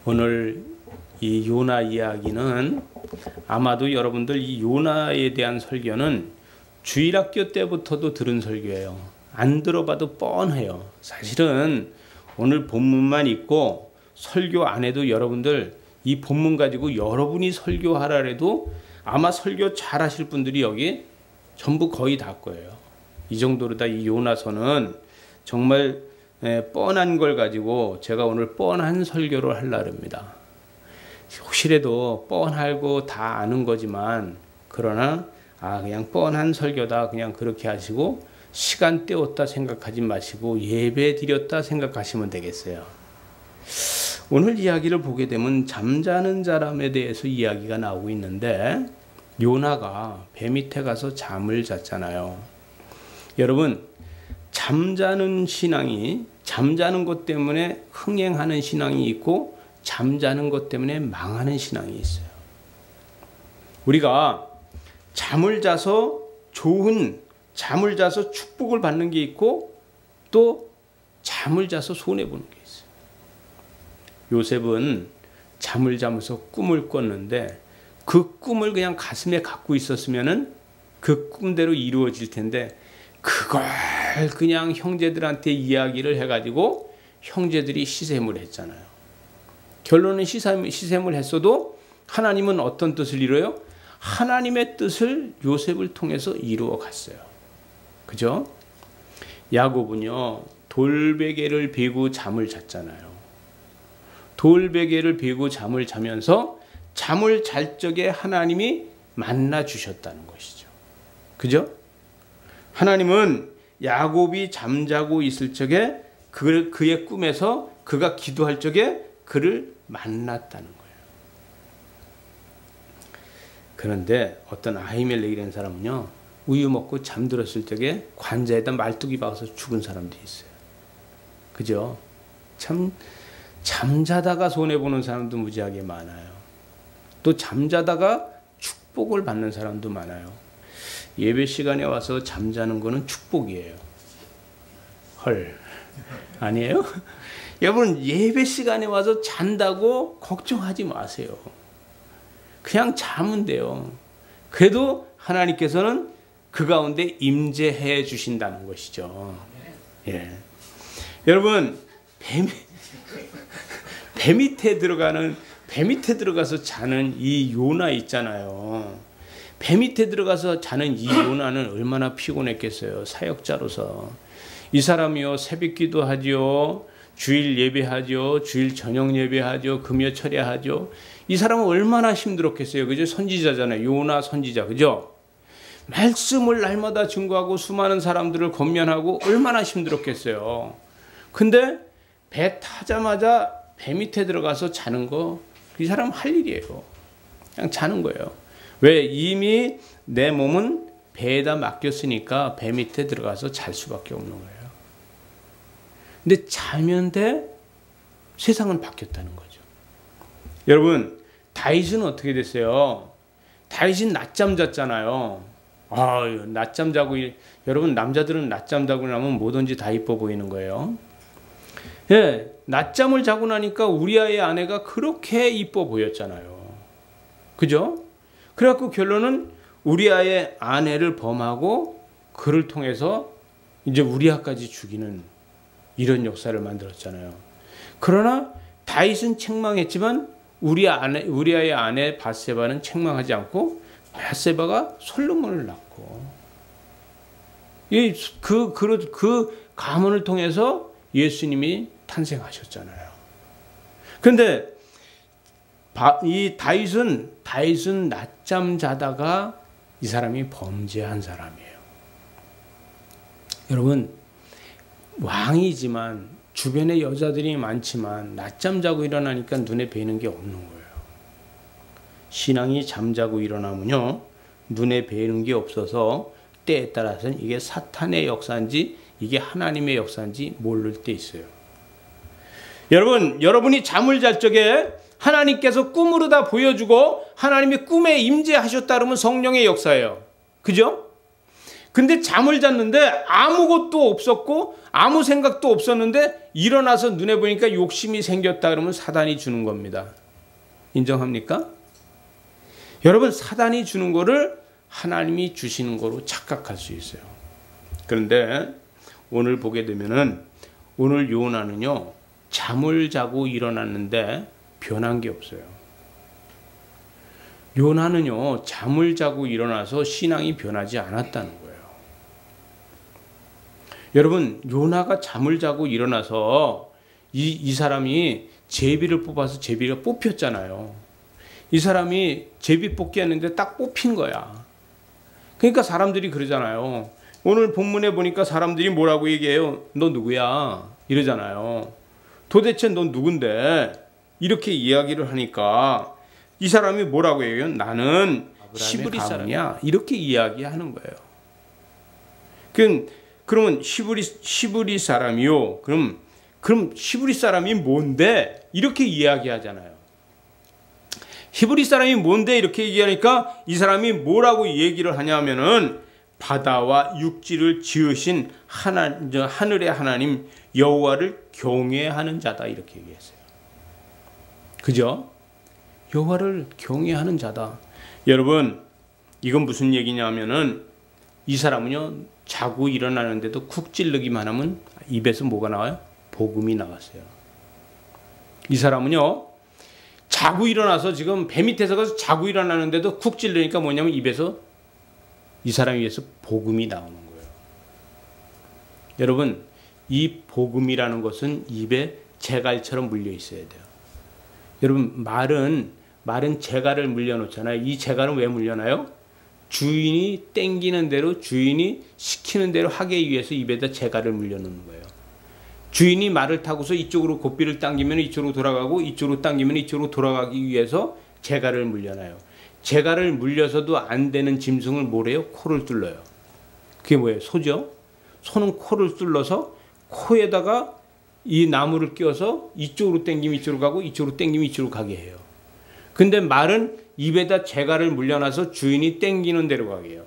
오늘 이 요나 이야기는 아마도 여러분들 이 요나에 대한 설교는 주일학교 때부터도 들은 설교예요. 안 들어봐도 뻔해요. 사실은 오늘 본문만 읽고 설교 안 해도 여러분들 이 본문 가지고 여러분이 설교하라 해도 아마 설교 잘 하실 분들이 여기 전부 거의 다 거예요. 이 정도로 다 이 요나서는 정말 뻔한 걸 가지고 제가 오늘 뻔한 설교를 하려고 합니다. 혹시라도 뻔하고 다 아는 거지만 그러나 그냥 뻔한 설교다 그냥 그렇게 하시고 시간 때웠다 생각하지 마시고 예배 드렸다 생각하시면 되겠어요. 오늘 이야기를 보게 되면 잠자는 사람에 대해서 이야기가 나오고 있는데 요나가 배 밑에 가서 잠을 잤잖아요. 여러분 잠자는 신앙이 잠자는 것 때문에 흥행하는 신앙이 있고 잠자는 것 때문에 망하는 신앙이 있어요. 우리가 잠을 자서 잠을 자서 축복을 받는 게 있고 또 잠을 자서 손해보는 게 있어요. 요셉은 잠을 자면서 꿈을 꿨는데 그 꿈을 그냥 가슴에 갖고 있었으면은 그 꿈대로 이루어질 텐데 그걸 그냥 형제들한테 이야기를 해가지고 형제들이 시샘을 했잖아요. 결론은 시샘을 했어도 하나님은 어떤 뜻을 이뤄요? 하나님의 뜻을 요셉을 통해서 이루어 갔어요. 그죠? 야곱은요 돌베개를 베고 잠을 잤잖아요. 돌베개를 베고 잠을 자면서 잠을 잘 적에 하나님이 만나 주셨다는 것이죠. 그죠? 하나님은 야곱이 잠자고 있을 적에 그의 꿈에서 그가 기도할 적에 그를 만났다는 거예요. 그런데 어떤 아히멜렉이라는 사람은요 우유 먹고 잠들었을 적에 관자에다 말뚝이 박아서 죽은 사람도 있어요. 그죠? 참 잠자다가 손해보는 사람도 무지하게 많아요. 또 잠자다가 축복을 받는 사람도 많아요. 예배 시간에 와서 잠자는 거는 축복이에요. 헐 아니에요? 여러분 예배 시간에 와서 잔다고 걱정하지 마세요. 그냥 자면 돼요. 그래도 하나님께서는 그 가운데 임재해 주신다는 것이죠. 예. 여러분 배 밑에 들어가서 자는 이 요나 있잖아요. 배 밑에 들어가서 자는 이 요나는 얼마나 피곤했겠어요. 사역자로서. 이 사람이요 새벽 기도하죠. 주일 예배하죠. 주일 저녁 예배하죠. 금요 철야하죠. 이 사람은 얼마나 힘들었겠어요. 그죠? 선지자잖아요. 요나 선지자. 그죠? 말씀을 날마다 증거하고 수많은 사람들을 권면하고 얼마나 힘들었겠어요. 근데 배 타자마자 배 밑에 들어가서 자는 거 이 사람 할 일이에요. 그냥 자는 거예요. 왜? 이미 내 몸은 배에다 맡겼으니까 배 밑에 들어가서 잘 수밖에 없는 거예요. 근데 자면 돼? 세상은 바뀌었다는 거죠. 여러분 다윗은 어떻게 됐어요? 다윗은 낮잠 잤잖아요. 낮잠 자고 여러분 남자들은 낮잠 자고 나면 뭐든지 다 이뻐 보이는 거예요. 예, 낮잠을 자고 나니까 우리아의 아내가 그렇게 이뻐 보였잖아요. 그죠? 그래갖고 결론은 우리아의 아내를 범하고 그를 통해서 이제 우리아까지 죽이는 이런 역사를 만들었잖아요. 그러나 다윗은 책망했지만 우리아의 아내 밧세바는 책망하지 않고 밧세바가 솔로몬을 낳고 그 가문을 통해서 예수님이 탄생하셨잖아요. 그런데 이 다윗은 낮잠 자다가 이 사람이 범죄한 사람이에요. 여러분 왕이지만 주변에 여자들이 많지만 낮잠 자고 일어나니까 눈에 뵈는 게 없는 거예요. 신앙이 잠자고 일어나면요 눈에 뵈는 게 없어서 때에 따라서는 이게 사탄의 역사인지 이게 하나님의 역사인지 모를 때 있어요. 여러분이 잠을 잘 적에 하나님께서 꿈으로 다 보여주고 하나님이 꿈에 임재하셨다 그러면 성령의 역사예요. 그죠? 근데 잠을 잤는데 아무것도 없었고 아무 생각도 없었는데 일어나서 눈에 보니까 욕심이 생겼다 그러면 사단이 주는 겁니다. 인정합니까? 여러분, 사단이 주는 거를 하나님이 주시는 거로 착각할 수 있어요. 그런데 오늘 보게 되면은 오늘 요나는요, 잠을 자고 일어났는데 변한 게 없어요. 요나는요, 잠을 자고 일어나서 신앙이 변하지 않았다는 거예요. 여러분, 요나가 잠을 자고 일어나서 이 사람이 제비를 뽑아서 제비가 뽑혔잖아요. 이 사람이 제비 뽑기 했는데 딱 뽑힌 거야. 그러니까 사람들이 그러잖아요. 오늘 본문에 보니까 사람들이 뭐라고 얘기해요? 너 누구야? 이러잖아요. 도대체 너 누군데? 이렇게 이야기를 하니까 이 사람이 뭐라고 얘기해요? 나는 시브리 사람이야. 이렇게 이야기하는 거예요. 그러면 시브리 사람이요. 그럼 시브리 사람이 뭔데? 이렇게 이야기하잖아요. 히브리 사람이 뭔데? 이렇게 얘기하니까 이 사람이 뭐라고 얘기를 하냐면은 바다와 육지를 지으신 하늘의 하나님 여호와를 경외하는 자다, 이렇게 얘기했어요. 그죠? 여호와를 경외하는 자다. 여러분, 이건 무슨 얘기냐면은 이 사람은요, 자고 일어나는데도 쿡 찌르기만 하면 입에서 뭐가 나와요? 복음이 나왔어요. 이 사람은요, 자고 일어나서 지금 배 밑에서 가서 자고 일어나는데도 쿡 찌르니까 뭐냐면 입에서, 이 사람 위해서 복음이 나오는 거예요. 여러분, 이 복음이라는 것은 입에 재갈처럼 물려 있어야 돼요. 여러분, 말은 재갈을 물려놓잖아요. 이 재갈은 왜 물려놔요? 주인이 땡기는 대로, 주인이 시키는 대로 하기 위해서 입에다 재갈을 물려놓는 거예요. 주인이 말을 타고서 이쪽으로 고삐를 당기면 이쪽으로 돌아가고, 이쪽으로 당기면 이쪽으로 돌아가기 위해서 재갈을 물려놔요. 재갈을 물려서도 안 되는 짐승을 뭐래요? 코를 뚫어요. 그게 뭐예요? 소죠? 소는 코를 뚫어서 코에다가 이 나무를 끼워서 이쪽으로 당기면 이쪽으로 가고, 이쪽으로 당기면 이쪽으로 가게 해요. 근데 말은 입에다 재갈을 물려놔서 주인이 당기는 대로 가게 해요.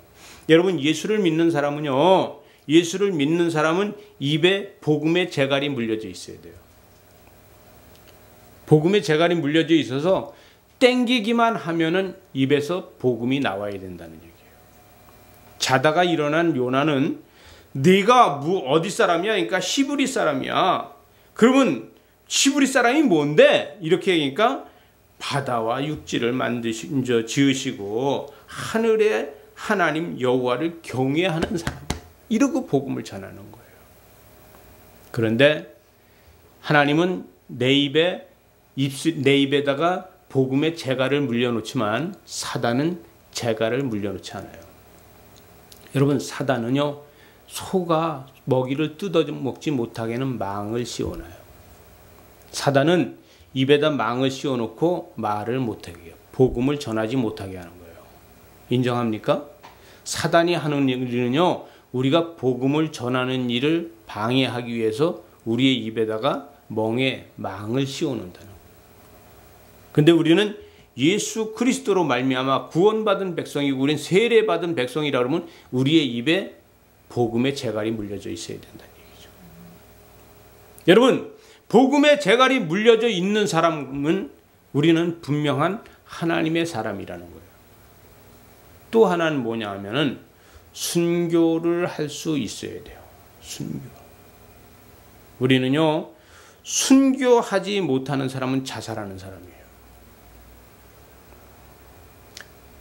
여러분, 예수를 믿는 사람은요, 예수를 믿는 사람은 입에 복음의 재갈이 물려져 있어야 돼요. 복음의 재갈이 물려져 있어서 땡기기만 하면은 입에서 복음이 나와야 된다는 얘기예요. 자다가 일어난 요나는 네가 어디 사람이야? 그러니까 시브리 사람이야. 그러면 시브리 사람이 뭔데? 이렇게 하니까 바다와 육지를 지으시고 하늘의 하나님 여호와를 경외하는 사람, 이러고 복음을 전하는 거예요. 그런데 하나님은 내 입에다가 복음의 재갈을 물려놓지만 사단은 재갈을 물려놓지 않아요. 여러분, 사단은요, 소가 먹이를 뜯어 먹지 못하게는 망을 씌워놔요. 사단은 입에다 망을 씌워놓고 말을 못하게 해요. 복음을 전하지 못하게 하는 거예요. 인정합니까? 사단이 하는 일은요, 우리가 복음을 전하는 일을 방해하기 위해서 우리의 입에다가 망을 씌워놓는다는 거예요. 근데 우리는 예수 그리스도로 말미암아 구원받은 백성이고 우리는 세례받은 백성이라 그러면 우리의 입에 복음의 재갈이 물려져 있어야 된다는 얘기죠. 여러분, 복음의 재갈이 물려져 있는 사람은 우리는 분명한 하나님의 사람이라는 거예요. 또 하나는 뭐냐 하면은 순교를 할 수 있어야 돼요. 순교. 우리는요, 순교하지 못하는 사람은 자살하는 사람이에요.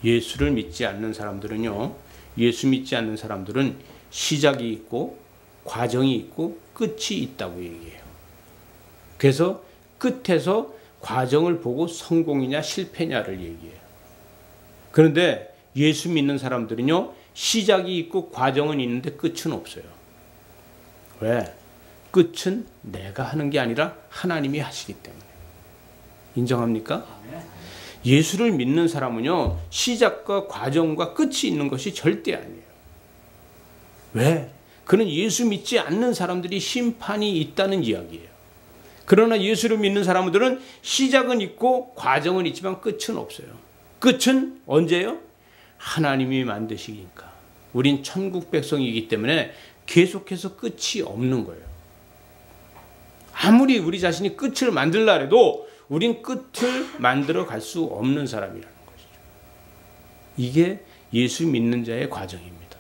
예수를 믿지 않는 사람들은요, 예수 믿지 않는 사람들은 시작이 있고 과정이 있고 끝이 있다고 얘기해요. 그래서 끝에서 과정을 보고 성공이냐 실패냐를 얘기해요. 그런데 예수 믿는 사람들은요, 시작이 있고 과정은 있는데 끝은 없어요. 왜? 끝은 내가 하는 게 아니라 하나님이 하시기 때문에. 인정합니까? 예수를 믿는 사람은요, 시작과 과정과 끝이 있는 것이 절대 아니에요. 왜? 그는 예수 믿지 않는 사람들이 심판이 있다는 이야기예요. 그러나 예수를 믿는 사람들은 시작은 있고 과정은 있지만 끝은 없어요. 끝은 언제요? 하나님이 만드시니까. 우린 천국 백성이기 때문에 계속해서 끝이 없는 거예요. 아무리 우리 자신이 끝을 만들라 해도 우린 끝을 만들어 갈 수 없는 사람이라는 것이죠. 이게 예수 믿는 자의 과정입니다.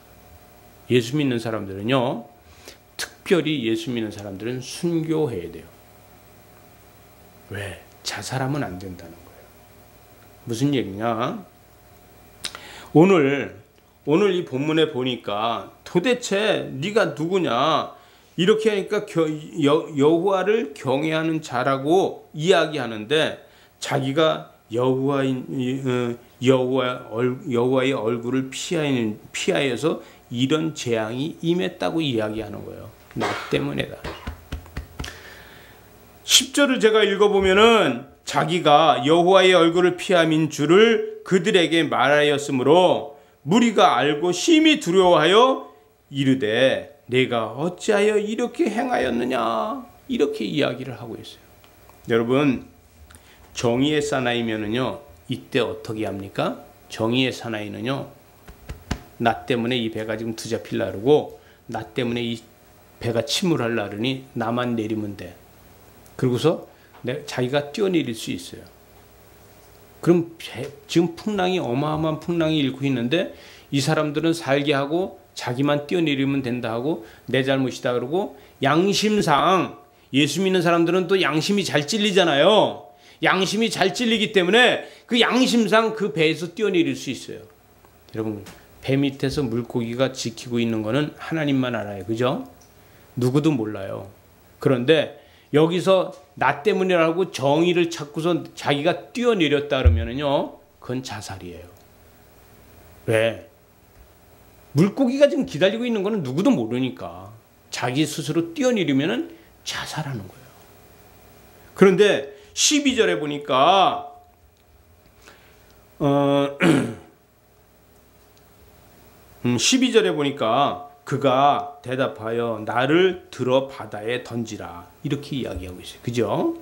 예수 믿는 사람들은요, 특별히 예수 믿는 사람들은 순교해야 돼요. 왜? 자살하면 안 된다는 거예요. 무슨 얘기냐? 오늘 이 본문에 보니까 도대체 네가 누구냐? 이렇게 하니까 여호와를 경외하는 자라고 이야기하는데 자기가 여호와의 얼굴을 피하여서 이런 재앙이 임했다고 이야기하는 거예요. 나 때문에다. 10절을 제가 읽어보면은 자기가 여호와의 얼굴을 피함인 줄을 그들에게 말하였으므로 무리가 알고 심히 두려워하여 이르되 내가 어찌하여 이렇게 행하였느냐, 이렇게 이야기를 하고 있어요. 여러분, 정의의 사나이면은요, 이때 어떻게 합니까? 정의의 사나이는요, 나 때문에 이 배가 지금 뒤잡힐라 그러고 나 때문에 이 배가 침몰하려 그러니 나만 내리면 돼. 그러고서 자기가 뛰어내릴 수 있어요. 그럼 지금 풍랑이, 어마어마한 풍랑이 일고 있는데 이 사람들은 살게 하고 자기만 뛰어내리면 된다 하고 내 잘못이다 그러고, 양심상 예수 믿는 사람들은 또 양심이 잘 찔리잖아요. 양심이 잘 찔리기 때문에 그 양심상 그 배에서 뛰어내릴 수 있어요. 여러분, 배 밑에서 물고기가 지키고 있는 거는 하나님만 알아요. 그죠? 누구도 몰라요. 그런데 여기서 나 때문이라고 정의를 찾고서 자기가 뛰어내렸다 그러면은요, 그건 자살이에요. 왜? 물고기가 지금 기다리고 있는 거는 누구도 모르니까 자기 스스로 뛰어내리면은 자살하는 거예요. 그런데 12절에 보니까 12절에 보니까 그가 대답하여 나를 들어 바다에 던지라, 이렇게 이야기하고 있어요. 그죠?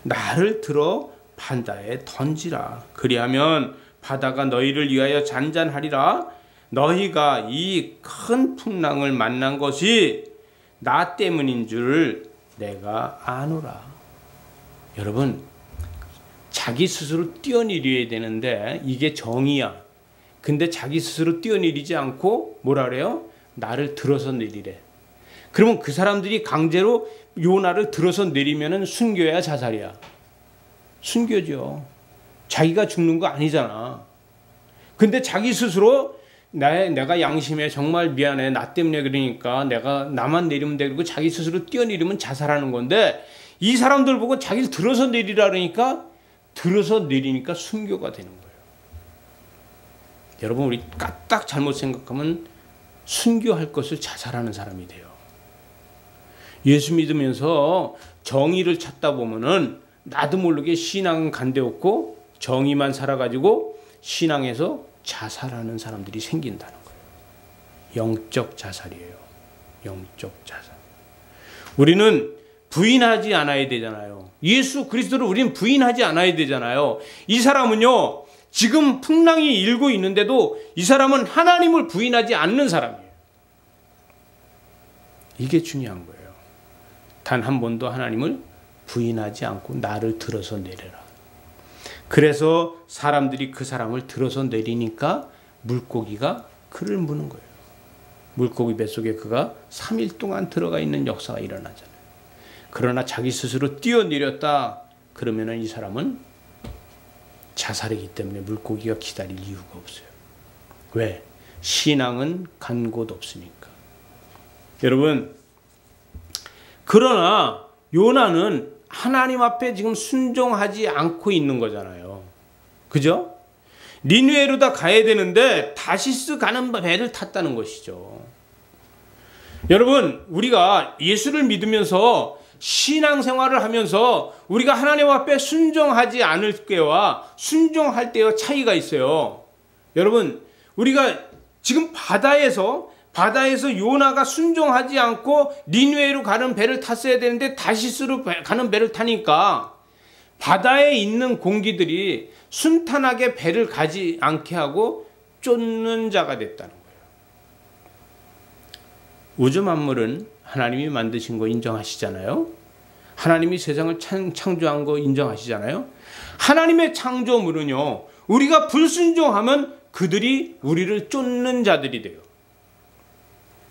나를 들어 바다에 던지라. 그리하면 바다가 너희를 위하여 잔잔하리라. 너희가 이 큰 풍랑을 만난 것이 나 때문인 줄 내가 아노라. 여러분, 자기 스스로 뛰어내려야 되는데 이게 정의야. 근데 자기 스스로 뛰어내리지 않고 뭐라 그래요? 나를 들어서 내리래. 그러면 그 사람들이 강제로 요나를 들어서 내리면은 순교야, 자살이야? 순교죠. 자기가 죽는 거 아니잖아. 근데 자기 스스로 내가 양심에 정말 미안해, 나 때문에 그러니까 나만 내리면 돼, 그리고 자기 스스로 뛰어내리면 자살하는 건데, 이 사람들 보고 자기를 들어서 내리라 그러니까 들어서 내리니까 순교가 되는 거예요. 여러분, 우리 까딱 잘못 생각하면 순교할 것을 자살하는 사람이 돼요. 예수 믿으면서 정의를 찾다 보면은 나도 모르게 신앙은 간대없고 정의만 살아가지고 신앙에서 자살하는 사람들이 생긴다는 거예요. 영적 자살이에요. 영적 자살. 우리는 부인하지 않아야 되잖아요. 예수 그리스도를 우리는 부인하지 않아야 되잖아요. 이 사람은요, 지금 풍랑이 일고 있는데도 이 사람은 하나님을 부인하지 않는 사람이에요. 이게 중요한 거예요. 단 한 번도 하나님을 부인하지 않고 나를 들어서 내려라. 그래서 사람들이 그 사람을 들어서 내리니까 물고기가 그를 무는 거예요. 물고기 뱃속에 그가 3일 동안 들어가 있는 역사가 일어나잖아요. 그러나 자기 스스로 뛰어내렸다 그러면은 이 사람은 자살이기 때문에 물고기가 기다릴 이유가 없어요. 왜? 신앙은 간 곳 없으니까. 여러분, 그러나 요나는 하나님 앞에 지금 순종하지 않고 있는 거잖아요. 그죠? 니느웨로 다 가야 되는데 다시스 가는 배를 탔다는 것이죠. 여러분, 우리가 예수를 믿으면서 신앙생활을 하면서 우리가 하나님 앞에 순종하지 않을 때와 순종할 때와 차이가 있어요. 여러분, 우리가 지금 바다에서 요나가 순종하지 않고 니느웨로 가는 배를 탔어야 되는데 다시스로 가는 배를 타니까 바다에 있는 공기들이 순탄하게 배를 가지 않게 하고 쫓는 자가 됐다는 거예요. 우주 만물은 하나님이 만드신 거 인정하시잖아요. 하나님이 세상을 창조한 거 인정하시잖아요. 하나님의 창조물은요, 우리가 불순종하면 그들이 우리를 쫓는 자들이 돼요.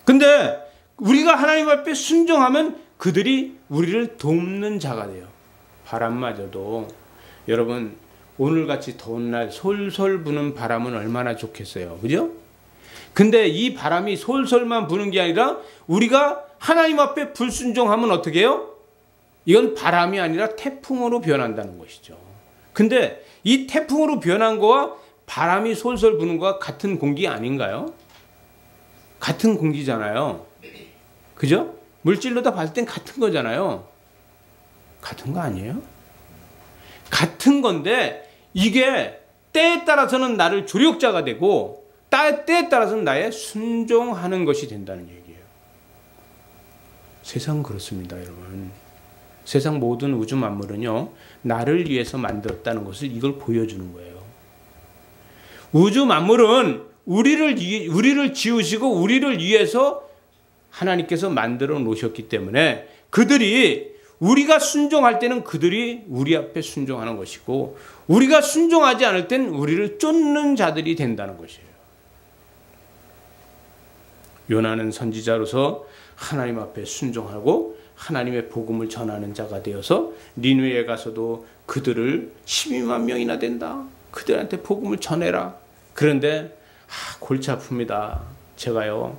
근데 우리가 하나님 앞에 순종하면 그들이 우리를 돕는 자가 돼요. 바람마저도 여러분, 오늘같이 더운 날 솔솔 부는 바람은 얼마나 좋겠어요. 그죠? 근데 이 바람이 솔솔만 부는 게 아니라 우리가 하나님 앞에 불순종하면 어떻게 해요? 이건 바람이 아니라 태풍으로 변한다는 것이죠. 근데 이 태풍으로 변한 거와 바람이 솔솔 부는 거와 같은 공기 아닌가요? 같은 공기잖아요. 그죠? 물질로 다 봤을 땐 같은 거잖아요. 같은 거 아니에요? 같은 건데 이게 때에 따라서는 나를 조력자가 되고 때에 따라서는 나의 순종하는 것이 된다는 얘기예요. 세상은 그렇습니다, 여러분. 세상 모든 우주 만물은요, 나를 위해서 만들었다는 것을 이걸 보여주는 거예요. 우주 만물은 우리를 지으시고 우리를 위해서 하나님께서 만들어 놓으셨기 때문에 그들이 우리가 순종할 때는 그들이 우리 앞에 순종하는 것이고 우리가 순종하지 않을 때는 우리를 쫓는 자들이 된다는 것이에요. 요나는 선지자로서 하나님 앞에 순종하고 하나님의 복음을 전하는 자가 되어서 니느웨에 가서도 그들을 12만 명이나 된다. 그들한테 복음을 전해라. 그런데 골치 아픕니다. 제가요,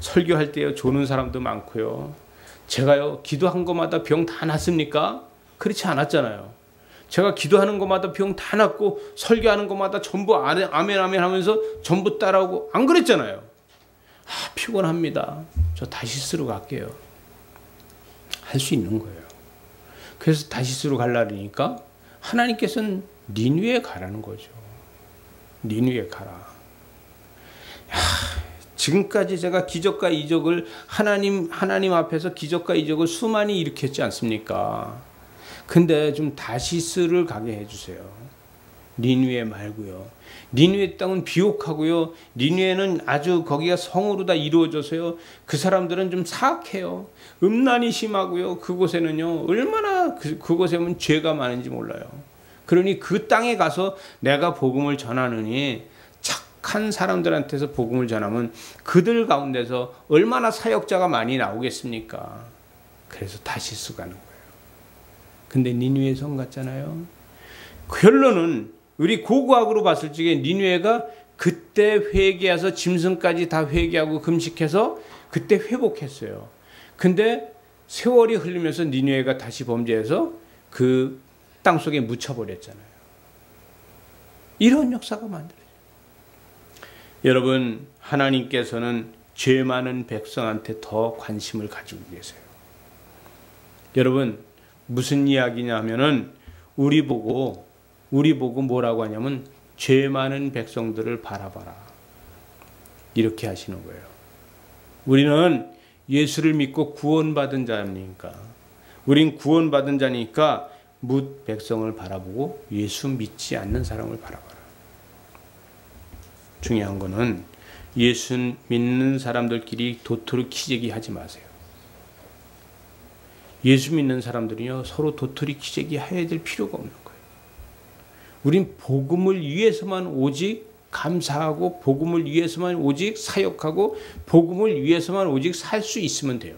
설교할 때요, 조는 사람도 많고요. 제가요, 기도한 것마다 병 다 낫습니까? 그렇지 않았잖아요. 제가 기도하는 것마다 병 다 낫고 설교하는 것마다 전부 아멘 아멘 하면서 전부 따라오고 안 그랬잖아요. 피곤합니다. 저 다시스로 갈게요. 할 수 있는 거예요. 그래서 다시스로 가려니까 하나님께서는 니느웨에 가라는 거죠. 니느웨에 가라. 지금까지 제가 기적과 이적을 하나님 앞에서 기적과 이적을 수많이 일으켰지 않습니까? 근데 좀 다시스를 가게 해주세요. 니느웨 말고요. 니느웨 땅은 비옥하고요. 니느웨는 아주 거기가 성으로 다 이루어져서요. 그 사람들은 좀 사악해요. 음란이 심하고요. 그곳에는요, 얼마나 그곳에는 죄가 많은지 몰라요. 그러니 그 땅에 가서 내가 복음을 전하느니 착한 사람들한테서 복음을 전하면 그들 가운데서 얼마나 사역자가 많이 나오겠습니까? 그래서 다시스 가는 거예요. 근데 니느웨 성 같잖아요. 결론은 우리 고고학으로 봤을 적에 니느웨가 그때 회개해서 짐승까지 다 회개하고 금식해서 그때 회복했어요. 근데 세월이 흘리면서 니느웨가 다시 범죄해서 그 땅속에 묻혀버렸잖아요. 이런 역사가 만들어져요. 여러분, 하나님께서는 죄 많은 백성한테 더 관심을 가지고 계세요. 여러분, 무슨 이야기냐 하면은 우리 보고 뭐라고 하냐면 죄 많은 백성들을 바라봐라. 이렇게 하시는 거예요. 우리는 예수를 믿고 구원받은 자니까, 우린 구원받은 자니까 뭇 백성을 바라보고 예수 믿지 않는 사람을 바라봐라. 중요한 거는 예수 믿는 사람들끼리 도토리 키재기 하지 마세요. 예수 믿는 사람들이요, 서로 도토리 키재기 해야 될 필요가 없는 거예요. 우린 복음을 위해서만 오직 감사하고 복음을 위해서만 오직 사역하고 복음을 위해서만 오직 살 수 있으면 돼요.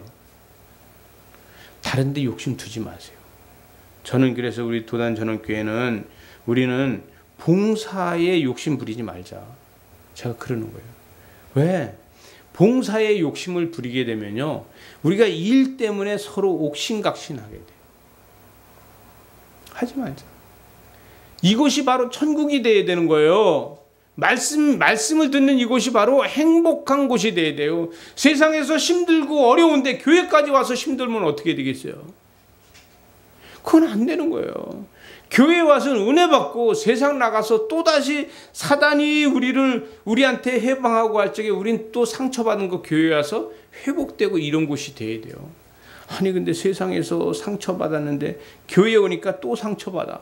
다른 데 욕심 두지 마세요. 저는 그래서 우리 도단전원교회는 우리는 봉사에 욕심 부리지 말자. 제가 그러는 거예요. 왜? 봉사에 욕심을 부리게 되면요, 우리가 일 때문에 서로 옥신각신하게 돼요. 하지 말자. 이곳이 바로 천국이 되어야 되는 거예요. 말씀을 듣는 이곳이 바로 행복한 곳이 되어야 돼요. 세상에서 힘들고 어려운데 교회까지 와서 힘들면 어떻게 되겠어요? 그건 안 되는 거예요. 교회 와서는 은혜 받고 세상 나가서 또다시 사단이 우리한테 해방하고 할 적에 우린 또 상처받은 거 교회 와서 회복되고 이런 곳이 돼야 돼요. 아니 근데 세상에서 상처받았는데 교회에 오니까 또 상처받아.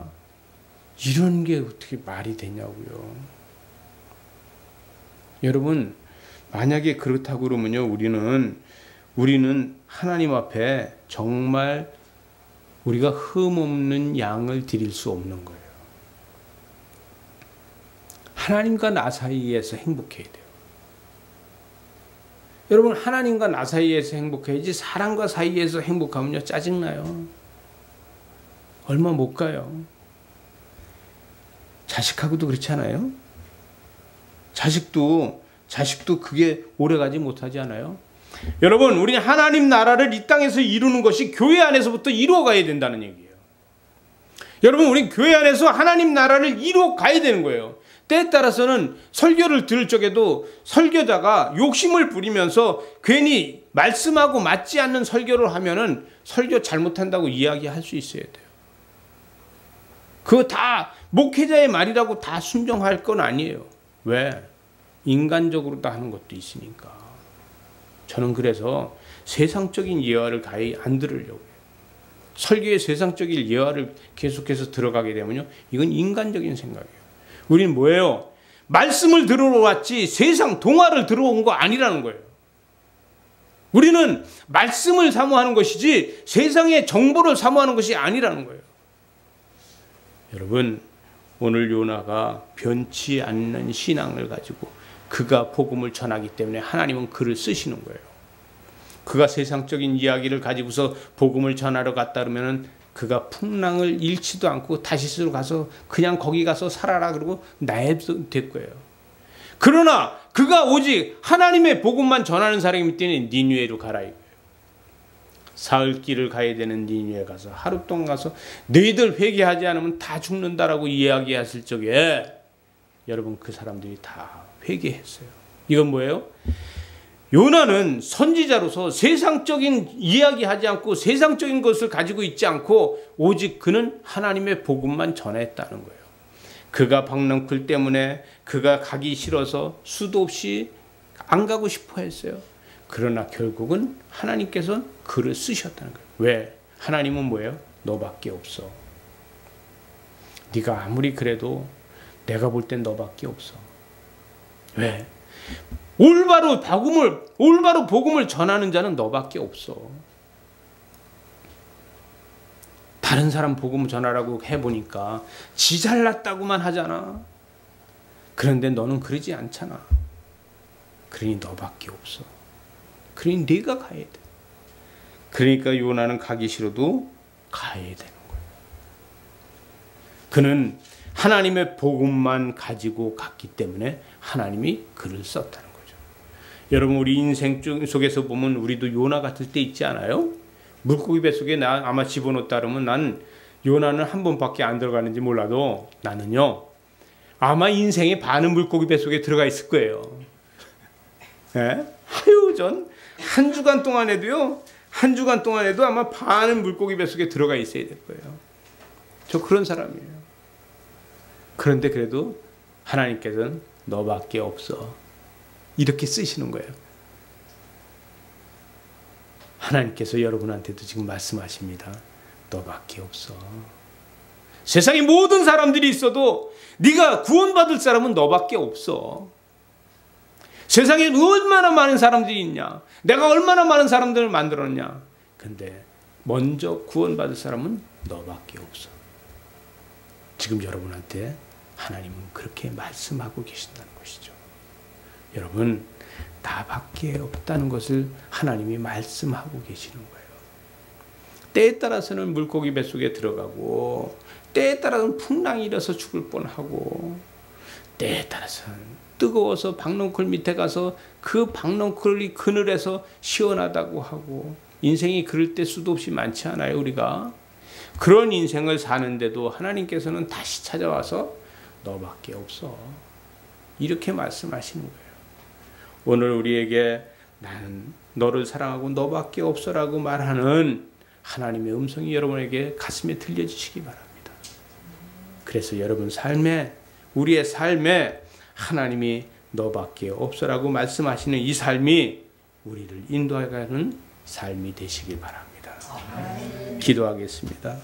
이런 게 어떻게 말이 되냐고요. 여러분, 만약에 그렇다고 그러면요, 우리는 우리는 하나님 앞에 정말 우리가 흠없는 양을 드릴 수 없는 거예요. 하나님과 나 사이에서 행복해야 돼요. 여러분, 하나님과 나 사이에서 행복해야지 사람과 사이에서 행복하면요 짜증나요. 얼마 못 가요. 자식하고도 그렇지 않아요? 자식도 그게 오래가지 못하지 않아요? 여러분, 우리 하나님 나라를 이 땅에서 이루는 것이 교회 안에서부터 이루어가야 된다는 얘기예요. 여러분, 우리 교회 안에서 하나님 나라를 이루어가야 되는 거예요. 때에 따라서는 설교를 들을 적에도 설교자가 욕심을 부리면서 괜히 말씀하고 맞지 않는 설교를 하면은 설교 잘못한다고 이야기할 수 있어야 돼요. 그거 다 목회자의 말이라고 다 순종할 건 아니에요. 왜? 인간적으로 다 하는 것도 있으니까. 저는 그래서 세상적인 예화를 가히 안 들으려고 해요. 설교의 세상적인 예화를 계속해서 들어가게 되면요, 이건 인간적인 생각이에요. 우리는 뭐예요? 말씀을 들으러 왔지 세상 동화를 들어온 거 아니라는 거예요. 우리는 말씀을 사모하는 것이지 세상의 정보를 사모하는 것이 아니라는 거예요. 여러분, 오늘 요나가 변치 않는 신앙을 가지고 그가 복음을 전하기 때문에 하나님은 그를 쓰시는 거예요. 그가 세상적인 이야기를 가지고서 복음을 전하러 갔다 그러면은 그가 풍랑을 잃지도 않고 다시스로 가서 그냥 거기 가서 살아라 그러고 나해될 거예요. 그러나 그가 오직 하나님의 복음만 전하는 사람이기 때문에 니느웨로 가라 이거예요. 사흘 길을 가야 되는 니느웨 가서 하루 동안 가서 너희들 회개하지 않으면 다 죽는다라고 이야기했을 적에 여러분, 그 사람들이 다 회개했어요. 이건 뭐예요? 요나는 선지자로서 세상적인 이야기하지 않고 세상적인 것을 가지고 있지 않고 오직 그는 하나님의 복음만 전했다는 거예요. 그가 박넝쿨 때문에 그가 가기 싫어서 수도 없이 안 가고 싶어 했어요. 그러나 결국은 하나님께서 그를 쓰셨다는 거예요. 왜? 하나님은 뭐예요? 너밖에 없어. 네가 아무리 그래도 내가 볼 땐 너밖에 없어. 왜? 올바로 복음을 전하는 자는 너밖에 없어. 다른 사람 복음 전하라고 해보니까 지 잘났다고만 하잖아. 그런데 너는 그러지 않잖아. 그러니 너밖에 없어. 그러니 네가 가야 돼. 그러니까 요나는 가기 싫어도 가야 되는 거예요. 그는 하나님의 복음만 가지고 갔기 때문에 하나님이 그를 썼다는 거예요. 여러분, 우리 인생 속에서 보면 우리도 요나 같을 때 있지 않아요? 물고기 뱃속에 나 아마 집어넣었다 그러면 난 요나는 한 번밖에 안 들어가는지 몰라도 나는요 아마 인생의 반은 물고기 뱃속에 들어가 있을 거예요. 네? 하유, 전 한 주간 동안에도요, 한 주간 동안에도 아마 반은 물고기 뱃속에 들어가 있어야 될 거예요. 저 그런 사람이에요. 그런데 그래도 하나님께서는 너밖에 없어 이렇게 쓰시는 거예요. 하나님께서 여러분한테도 지금 말씀하십니다. 너밖에 없어. 세상에 모든 사람들이 있어도 네가 구원받을 사람은 너밖에 없어. 세상에 얼마나 많은 사람들이 있냐. 내가 얼마나 많은 사람들을 만들었냐. 근데 먼저 구원받을 사람은 너밖에 없어. 지금 여러분한테 하나님은 그렇게 말씀하고 계신다는 것이죠. 여러분, 나밖에 없다는 것을 하나님이 말씀하고 계시는 거예요. 때에 따라서는 물고기 뱃속에 들어가고, 때에 따라서는 풍랑이 일어서 죽을 뻔하고, 때에 따라서는 뜨거워서 박넝쿨 밑에 가서 그 박넝쿨이 그늘에서 시원하다고 하고, 인생이 그럴 때 수도 없이 많지 않아요, 우리가? 그런 인생을 사는데도 하나님께서는 다시 찾아와서 너밖에 없어 이렇게 말씀하시는 거예요. 오늘 우리에게 나는 너를 사랑하고 너밖에 없어라고 말하는 하나님의 음성이 여러분에게 가슴에 들려주시기 바랍니다. 그래서 여러분 삶에, 우리의 삶에 하나님이 너밖에 없어라고 말씀하시는 이 삶이 우리를 인도하는 삶이 되시길 바랍니다. 기도하겠습니다.